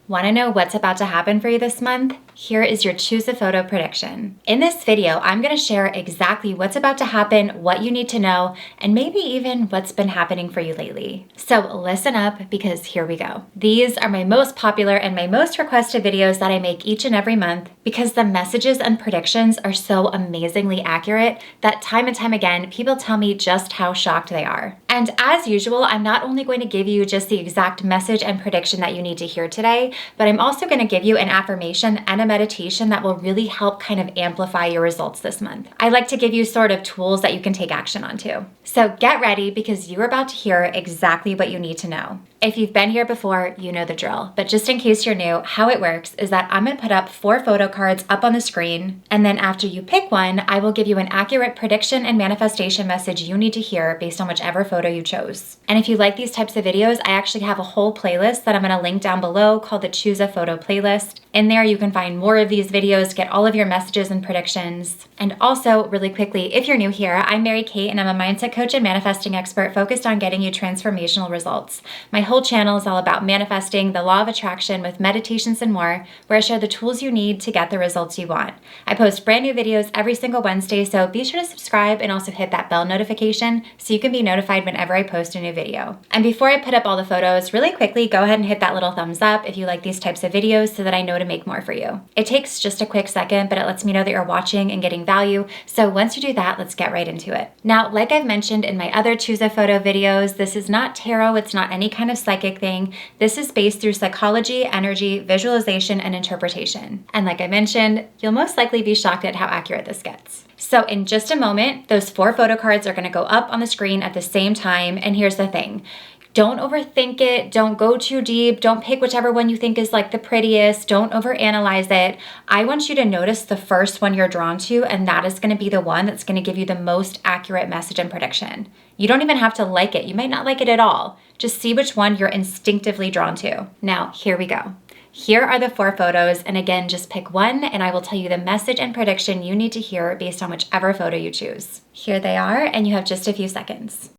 Want to know what's about to happen for you this month? Here is your Choose a Photo prediction. In this video, I'm going to share exactly what's about to happen, what you need to know, and maybe even what's been happening for you lately. So listen up because here we go. These are my most popular and my most requested videos that I make each and every month because the messages and predictions are so amazingly accurate that time and time again, people tell me just how shocked they are. And as usual, I'm not only going to give you just the exact message and prediction that you need to hear today, but I'm also going to give you an affirmation and a meditation that will really help kind of amplify your results this month. I like to give you sort of tools that you can take action on too. So get ready because you're about to hear exactly what you need to know. If you've been here before, you know the drill. But just in case you're new, how it works is that I'm going to put up 4 photo cards up on the screen. And then after you pick one, I will give you an accurate prediction and manifestation message you need to hear based on whichever photo you chose. And if you like these types of videos, I actually have a whole playlist that I'm going to link down below called the Choose a Photo playlist. In there, you can find more of these videos, get all of your messages and predictions. And also, really quickly, if you're new here, I'm Mary Kate and I'm a mindset coach and manifesting expert focused on getting you transformational results. My whole channel is all about manifesting, the law of attraction with meditations and more, where I share the tools you need to get the results you want. I post brand new videos every single Wednesday, so be sure to subscribe and also hit that bell notification so you can be notified whenever I post a new video. And before I put up all the photos, really quickly, go ahead and hit that little thumbs up if you like these types of videos so that I know to make more for you. It takes just a quick second, but it lets me know that you're watching and getting value. So once you do that, let's get right into it. Now, like I've mentioned in my other Choose a Photo videos, this is not tarot, it's not any kind of psychic thing. This is based through psychology, energy, visualization, and interpretation. And like I mentioned, you'll most likely be shocked at how accurate this gets. So in just a moment, those 4 photo cards are going to go up on the screen at the same time. And here's the thing. Don't overthink it. Don't go too deep. Don't pick whichever one you think is like the prettiest. Don't overanalyze it. I want you to notice the first one you're drawn to, and that is going to be the one that's going to give you the most accurate message and prediction. You don't even have to like it. You might not like it at all. Just see which one you're instinctively drawn to. Now, here we go. Here are the 4 photos, and again, just pick one and I will tell you the message and prediction you need to hear based on whichever photo you choose. Here they are, and you have just a few seconds.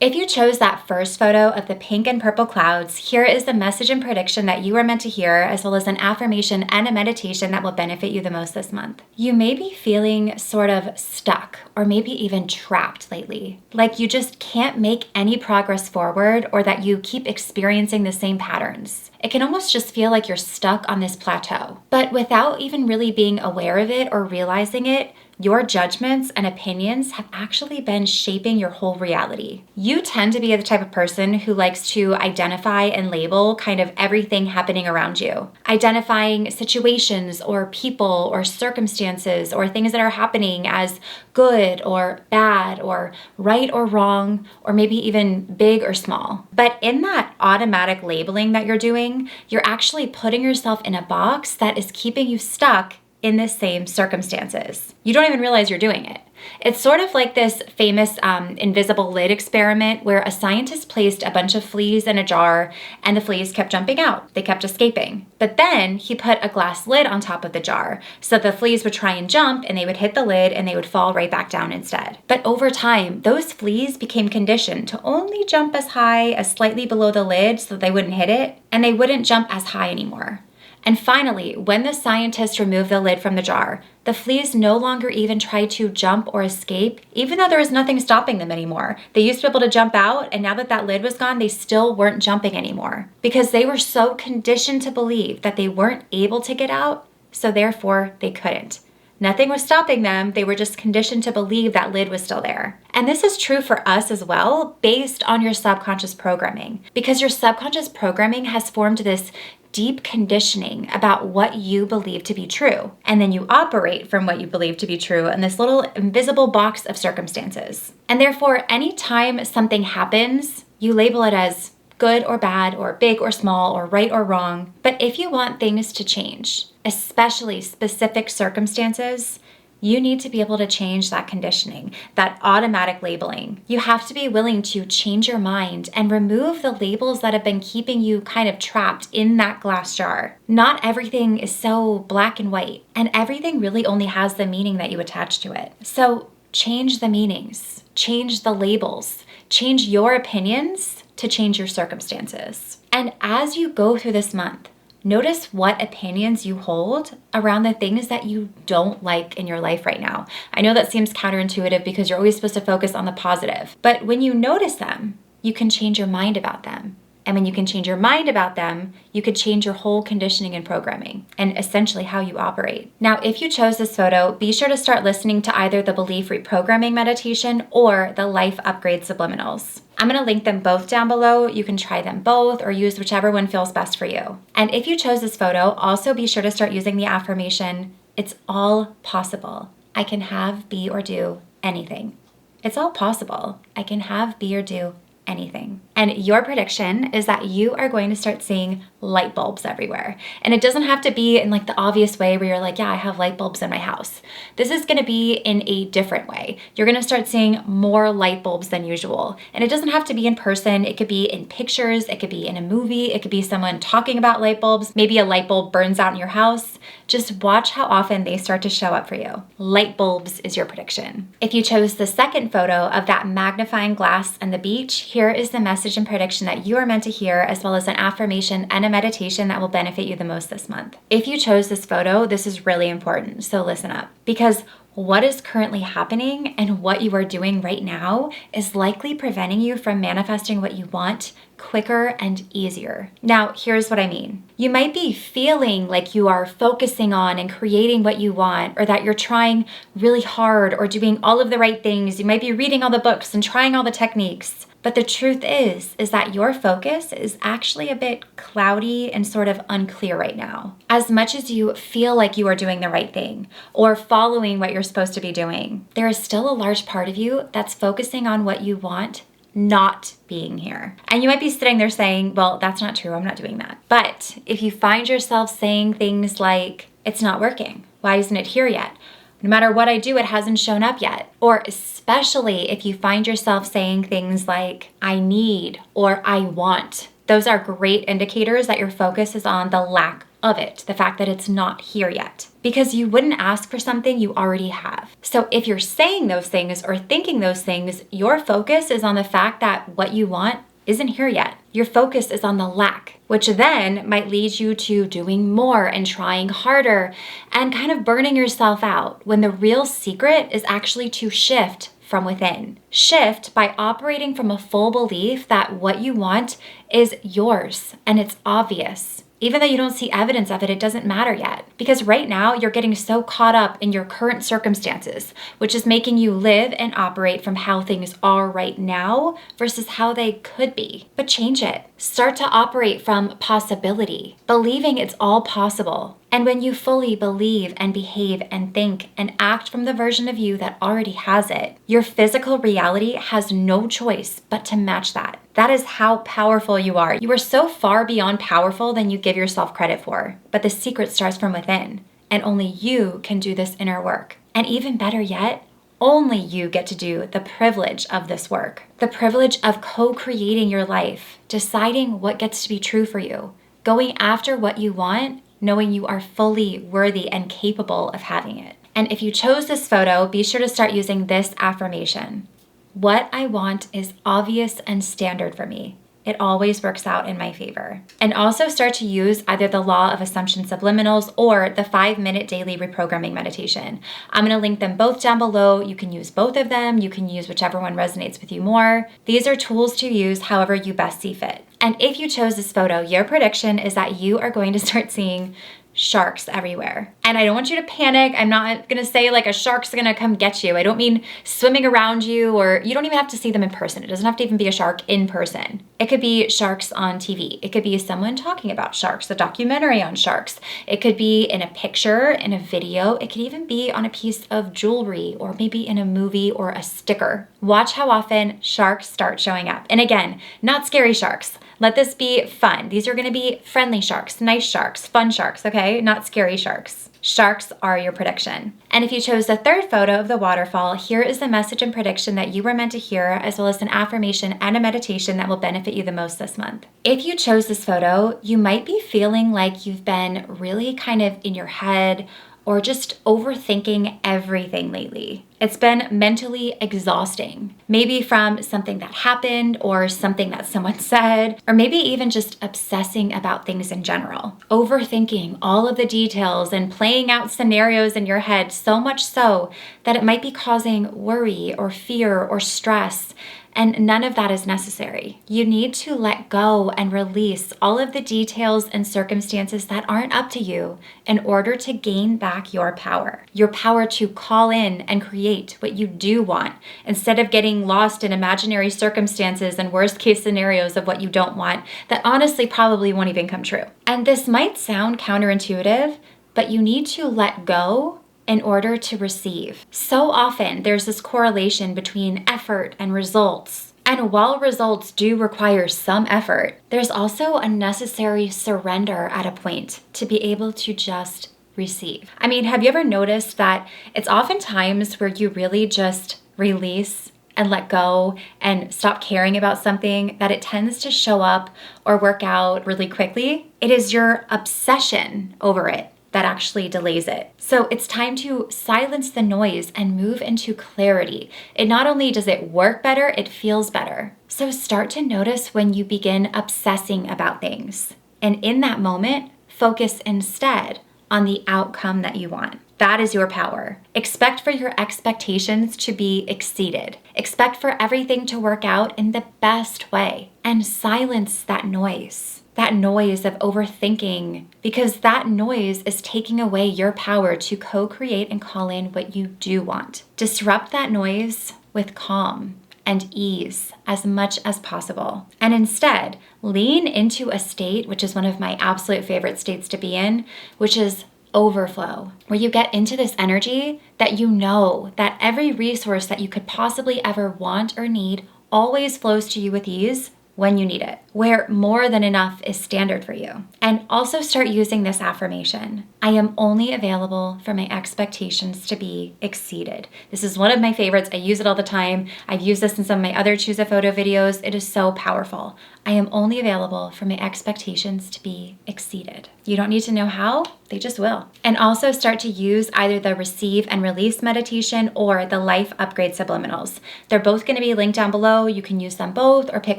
If you chose that first photo of the pink and purple clouds, here is the message and prediction that you are meant to hear, as well as an affirmation and a meditation that will benefit you the most this month. You may be feeling sort of stuck or maybe even trapped lately, like you just can't make any progress forward or that you keep experiencing the same patterns. It can almost just feel like you're stuck on this plateau. But without even really being aware of it or realizing it, your judgments and opinions have actually been shaping your whole reality. You tend to be the type of person who likes to identify and label kind of everything happening around you. Identifying situations or people or circumstances or things that are happening as good or bad or right or wrong or maybe even big or small. But in that automatic labeling that you're doing, you're actually putting yourself in a box that is keeping you stuck in the same circumstances. You don't even realize you're doing it. It's sort of like this famous invisible lid experiment where a scientist placed a bunch of fleas in a jar and the fleas kept jumping out. They kept escaping. But then he put a glass lid on top of the jar so the fleas would try and jump and they would hit the lid and they would fall right back down instead. But over time, those fleas became conditioned to only jump as high as slightly below the lid so they wouldn't hit it, and they wouldn't jump as high anymore. And finally, when the scientists removed the lid from the jar, the fleas no longer even tried to jump or escape, even though there was nothing stopping them anymore. They used to be able to jump out, and now that that lid was gone, they still weren't jumping anymore because they were so conditioned to believe that they weren't able to get out, so therefore they couldn't. Nothing was stopping them. They were just conditioned to believe that lid was still there. And this is true for us as well, based on your subconscious programming, because your subconscious programming has formed this deep conditioning about what you believe to be true. And then you operate from what you believe to be true in this little invisible box of circumstances. And therefore, anytime something happens, you label it as good or bad or big or small or right or wrong. But if you want things to change, especially specific circumstances, you need to be able to change that conditioning, that automatic labeling. You have to be willing to change your mind and remove the labels that have been keeping you kind of trapped in that glass jar. Not everything is so black and white, and everything really only has the meaning that you attach to it. So change the meanings, change the labels, change your opinions to change your circumstances. And as you go through this month, notice what opinions you hold around the things that you don't like in your life right now. I know that seems counterintuitive because you're always supposed to focus on the positive, but when you notice them, you can change your mind about them. And when you can change your mind about them, you could change your whole conditioning and programming and essentially how you operate. Now, if you chose this photo, be sure to start listening to either the belief reprogramming meditation or the life upgrade subliminals. I'm going to link them both down below. You can try them both or use whichever one feels best for you. And if you chose this photo, also be sure to start using the affirmation, it's all possible. I can have, be, or do anything. It's all possible. I can have, be, or do anything. And your prediction is that you are going to start seeing light bulbs everywhere. And it doesn't have to be in like the obvious way where you're like, yeah, I have light bulbs in my house. This is going to be in a different way. You're going to start seeing more light bulbs than usual. And it doesn't have to be in person. It could be in pictures. It could be in a movie. It could be someone talking about light bulbs. Maybe a light bulb burns out in your house. Just watch how often they start to show up for you. Light bulbs is your prediction. If you chose the second photo of that magnifying glass and the beach, here is the message and prediction that you are meant to hear, as well as an affirmation and a meditation that will benefit you the most this month. If you chose this photo, this is really important, so listen up. Because what is currently happening and what you are doing right now is likely preventing you from manifesting what you want quicker and easier. Now, here's what I mean. You might be feeling like you are focusing on and creating what you want, or that you're trying really hard or doing all of the right things. You might be reading all the books and trying all the techniques. But the truth is that your focus is actually a bit cloudy and sort of unclear right now. As much as you feel like you are doing the right thing or following what you're supposed to be doing, there is still a large part of you that's focusing on what you want, not being here. And you might be sitting there saying, well, that's not true. I'm not doing that. But if you find yourself saying things like, it's not working. Why isn't it here yet? No matter what I do, it hasn't shown up yet. Or especially if you find yourself saying things like, I need or I want. Those are great indicators that your focus is on the lack of it, the fact that it's not here yet. Because you wouldn't ask for something you already have. So if you're saying those things or thinking those things, your focus is on the fact that what you want isn't here yet. Your focus is on the lack, which then might lead you to doing more and trying harder and kind of burning yourself out, when the real secret is actually to shift from within. Shift by operating from a full belief that what you want is yours and it's obvious. Even though you don't see evidence of it, it doesn't matter yet. Because right now, you're getting so caught up in your current circumstances, which is making you live and operate from how things are right now versus how they could be. But change it. Start to operate from possibility, believing it's all possible. And when you fully believe and behave and think and act from the version of you that already has it, your physical reality has no choice but to match that. That is how powerful you are. You are so far beyond powerful than you give yourself credit for. But the secret starts from within, and only you can do this inner work. And even better yet, only you get to do the privilege of this work. The privilege of co-creating your life, deciding what gets to be true for you, going after what you want, knowing you are fully worthy and capable of having it. And if you chose this photo, be sure to start using this affirmation. What I want is obvious and standard for me. It always works out in my favor. And also start to use either the law of assumption subliminals or the 5-minute daily reprogramming meditation. I'm going to link them both down below. You can use both of them. You can use whichever one resonates with you more. These are tools to use however you best see fit. And if you chose this photo, your prediction is that you are going to start seeing sharks everywhere. And I don't want you to panic. I'm not gonna say like a shark's gonna come get you. I don't mean swimming around you, or you don't even have to see them in person. It doesn't have to even be a shark in person. It could be sharks on TV. It could be someone talking about sharks, a documentary on sharks. It could be in a picture, in a video. It could even be on a piece of jewelry, or maybe in a movie or a sticker. Watch how often sharks start showing up. And again, not scary sharks. Let this be fun. These are gonna be friendly sharks, nice sharks, fun sharks, okay? Not scary sharks. Sharks are your prediction. And if you chose the third photo of the waterfall, here is the message and prediction that you were meant to hear, as well as an affirmation and a meditation that will benefit you the most this month. If you chose this photo, you might be feeling like you've been really kind of in your head or just overthinking everything lately. It's been mentally exhausting. Maybe from something that happened or something that someone said, or maybe even just obsessing about things in general. Overthinking all of the details and playing out scenarios in your head so much so that it might be causing worry or fear or stress. And none of that is necessary. You need to let go and release all of the details and circumstances that aren't up to you in order to gain back your power to call in and create what you do want instead of getting lost in imaginary circumstances and worst case scenarios of what you don't want that honestly probably won't even come true. And this might sound counterintuitive, but you need to let go in order to receive. So often there's this correlation between effort and results. And while results do require some effort, there's also a necessary surrender at a point to be able to just receive. I mean, have you ever noticed that it's oftentimes where you really just release and let go and stop caring about something that it tends to show up or work out really quickly? It is your obsession over it that actually delays it. So it's time to silence the noise and move into clarity. It not only does it work better, it feels better. So start to notice when you begin obsessing about things. And in that moment, focus instead on the outcome that you want. That is your power. Expect for your expectations to be exceeded. Expect for everything to work out in the best way. And silence that noise of overthinking, because that noise is taking away your power to co-create and call in what you do want. Disrupt that noise with calm and ease as much as possible. And instead, lean into a state, which is one of my absolute favorite states to be in, which is overflow, where you get into this energy that you know that every resource that you could possibly ever want or need always flows to you with ease when you need it, where more than enough is standard for you. And also start using this affirmation. I am only available for my expectations to be exceeded. This is one of my favorites. I use it all the time. I've used this in some of my other Choose a Photo videos. It is so powerful. I am only available for my expectations to be exceeded. You don't need to know how, they just will. And also start to use either the receive and release meditation or the life upgrade subliminals. They're both going to be linked down below. You can use them both or pick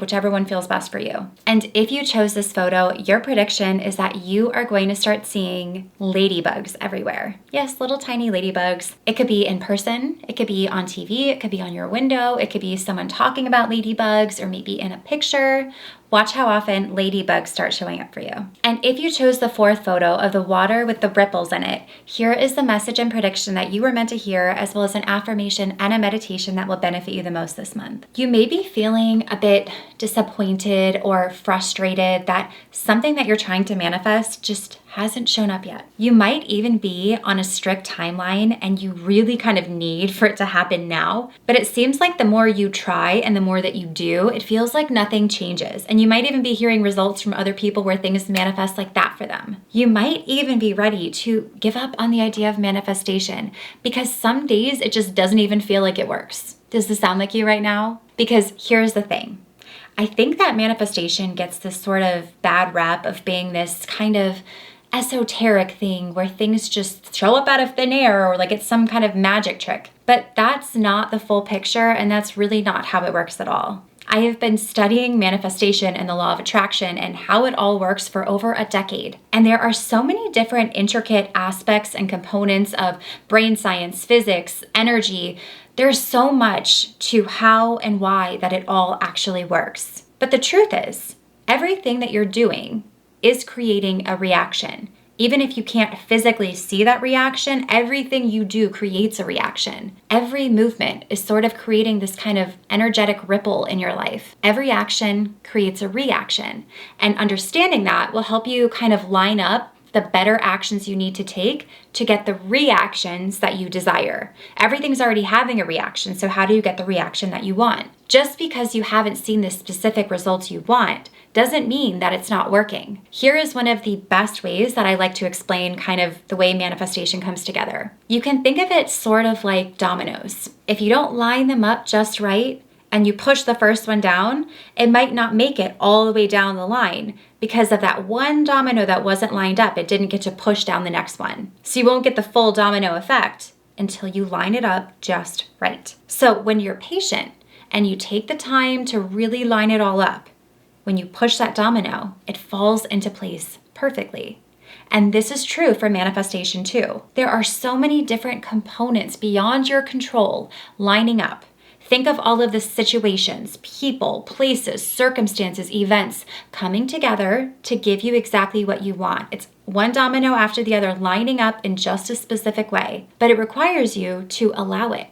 whichever one feels best for you. And if you chose this photo, your prediction is that you are going to start seeing ladybugs everywhere. Yes, little tiny ladybugs. It could be in person, it could be on TV, it could be on your window, it could be someone talking about ladybugs or maybe in a picture. Watch how often ladybugs start showing up for you. And if you chose the fourth photo of the water with the ripples in it, here is the message and prediction that you were meant to hear, as well as an affirmation and a meditation that will benefit you the most this month. You may be feeling a bit disappointed or frustrated that something that you're trying to manifest just hasn't shown up yet. You might even be on a strict timeline and you really kind of need for it to happen now, but it seems like the more you try and the more that you do, it feels like nothing changes. And you might even be hearing results from other people where things manifest like that for them. You might even be ready to give up on the idea of manifestation because some days it just doesn't even feel like it works. Does this sound like you right now? Because here's the thing. I think that manifestation gets this sort of bad rep of being this kind of esoteric thing where things just show up out of thin air or like it's some kind of magic trick. But that's not the full picture, and that's really not how it works at all. I have been studying manifestation and the law of attraction and how it all works for over a decade. And there are so many different intricate aspects and components of brain science, physics, energy. There's so much to how and why that it all actually works. But the truth is, everything that you're doing is creating a reaction. Even if you can't physically see that reaction, everything you do creates a reaction. Every movement is sort of creating this kind of energetic ripple in your life. Every action creates a reaction. And understanding that will help you kind of line up the better actions you need to take to get the reactions that you desire. Everything's already having a reaction, so how do you get the reaction that you want? Just because you haven't seen the specific results you want doesn't mean that it's not working. Here is one of the best ways that I like to explain kind of the way manifestation comes together. You can think of it sort of like dominoes. If you don't line them up just right, and you push the first one down, it might not make it all the way down the line because of that one domino that wasn't lined up. It didn't get to push down the next one. So you won't get the full domino effect until you line it up just right. So when you're patient and you take the time to really line it all up, when you push that domino, it falls into place perfectly. And this is true for manifestation too. There are so many different components beyond your control lining up. Think of all of the situations, people, places, circumstances, events coming together to give you exactly what you want. It's one domino after the other lining up in just a specific way, but it requires you to allow it,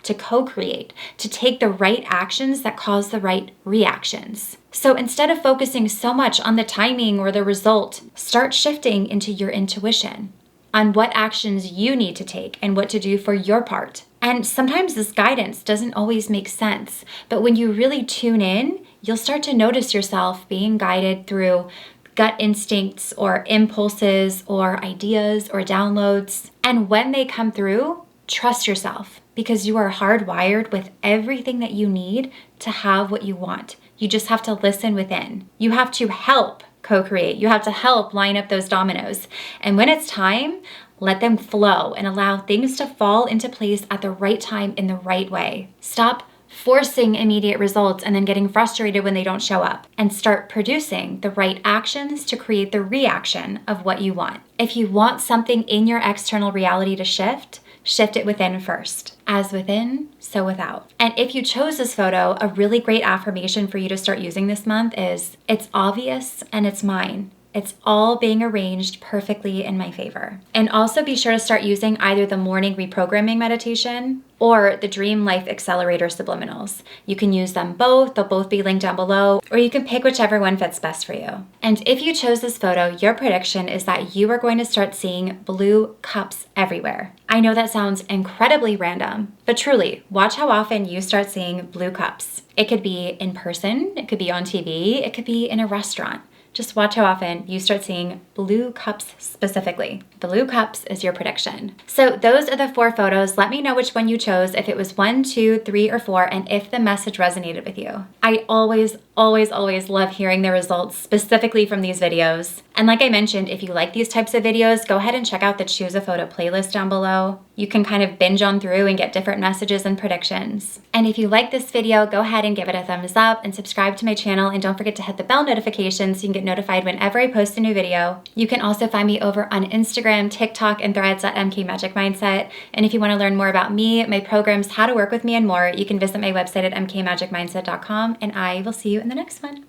to co-create, to take the right actions that cause the right reactions. So instead of focusing so much on the timing or the result, start shifting into your intuition on what actions you need to take and what to do for your part. And sometimes this guidance doesn't always make sense, but when you really tune in, you'll start to notice yourself being guided through gut instincts or impulses or ideas or downloads. And when they come through, trust yourself, because you are hardwired with everything that you need to have what you want. You just have to listen within. You have to help co-create. You have to help line up those dominoes. And when it's time, let them flow and allow things to fall into place at the right time in the right way. Stop forcing immediate results and then getting frustrated when they don't show up, and start producing the right actions to create the reaction of what you want. If you want something in your external reality to shift it within first. As within, so without. And if you chose this photo, a really great affirmation for you to start using this month is, it's obvious and it's mine. It's all being arranged perfectly in my favor. And also be sure to start using either the morning reprogramming meditation or the Dream Life Accelerator subliminals. You can use them both. They'll both be linked down below, or you can pick whichever one fits best for you. And if you chose this photo, your prediction is that you are going to start seeing blue cups everywhere. I know that sounds incredibly random, but truly, watch how often you start seeing blue cups. It could be in person, it could be on TV, it could be in a restaurant. Just watch how often you start seeing blue cups specifically. Blue cups is your prediction. So those are the 4 photos. Let me know which one you chose, if it was 1, 2, 3, or 4, and if the message resonated with you. I always love hearing the results specifically from these videos. And like I mentioned, if you like these types of videos, go ahead and check out the Choose a Photo playlist down below. You can kind of binge on through and get different messages and predictions. And if you like this video, go ahead and give it a thumbs up and subscribe to my channel, and don't forget to hit the bell notification so you can get notified whenever I post a new video. You can also find me over on Instagram, TikTok, and Threads at MKMagicMindset. And if you want to learn more about me, my programs, how to work with me, and more, you can visit my website at mkmagicmindset.com, and I will see you in the next one.